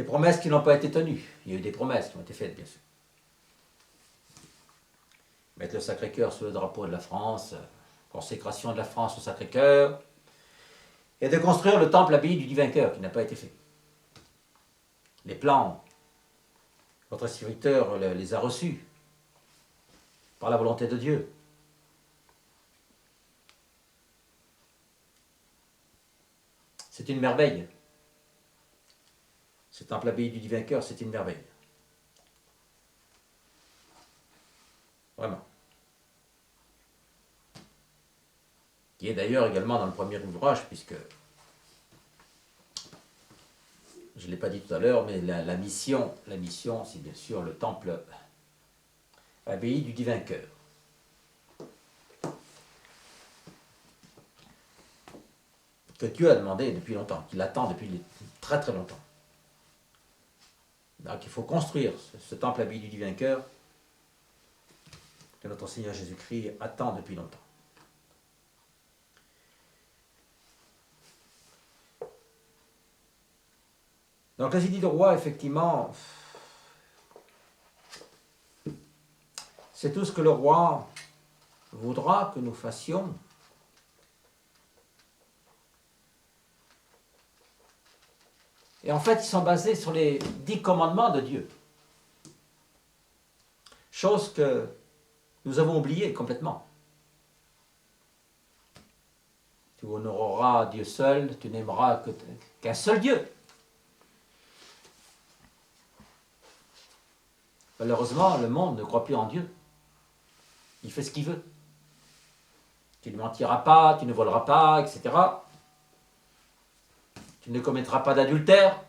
promesses qui n'ont pas été tenues. Il y a eu des promesses qui ont été faites, bien sûr. Mettre le Sacré-Cœur sur le drapeau de la France, consécration de la France au Sacré-Cœur, et de construire le temple abbaye du Divin Cœur, qui n'a pas été fait. Les plans, votre serviteur les a reçus par la volonté de Dieu. C'est une merveille. Ce temple abbaye du Divin Cœur, c'est une merveille. Vraiment. Qui est d'ailleurs également dans le premier ouvrage, puisque, je ne l'ai pas dit tout à l'heure, mais la mission, c'est bien sûr le temple abbaye du Divin Cœur. Que Dieu a demandé depuis longtemps, qu'il attend depuis très très longtemps. Donc il faut construire ce temple abbaye du Divin Cœur que notre Seigneur Jésus-Christ attend depuis longtemps. Donc les édits de roi, effectivement, c'est tout ce que le roi voudra que nous fassions. Et en fait, ils sont basés sur les 10 commandements de Dieu. Chose que nous avons oubliée complètement. Tu honoreras Dieu seul, tu n'aimeras qu'un seul Dieu. Malheureusement, le monde ne croit plus en Dieu. Il fait ce qu'il veut. Tu ne mentiras pas, tu ne voleras pas, etc. Tu ne commettras pas d'adultère.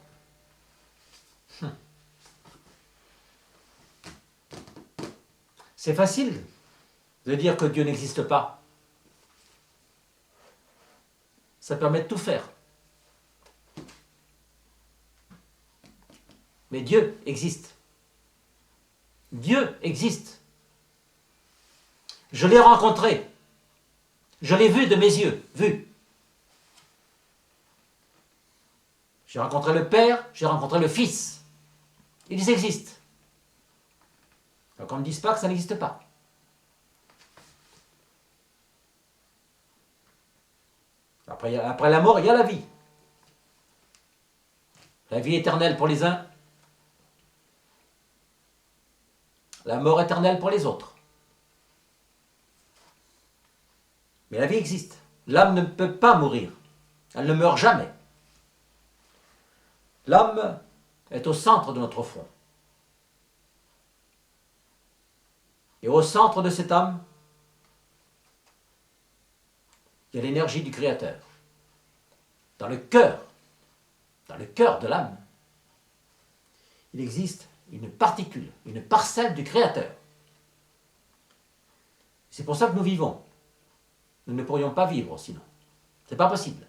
C'est facile de dire que Dieu n'existe pas. Ça permet de tout faire. Mais Dieu existe. Dieu existe. Je l'ai rencontré. Je l'ai vu de mes yeux. Vu. J'ai rencontré le Père, j'ai rencontré le Fils. Ils existent. Donc on ne dise pas que ça n'existe pas. Après la mort, il y a la vie. La vie éternelle pour les uns. La mort éternelle pour les autres. Mais la vie existe. L'âme ne peut pas mourir. Elle ne meurt jamais. L'âme est au centre de notre front. Et au centre de cette âme, il y a l'énergie du Créateur. Dans le cœur de l'âme, il existe une particule, une parcelle du Créateur. C'est pour ça que nous vivons. Nous ne pourrions pas vivre sinon. C'est pas possible.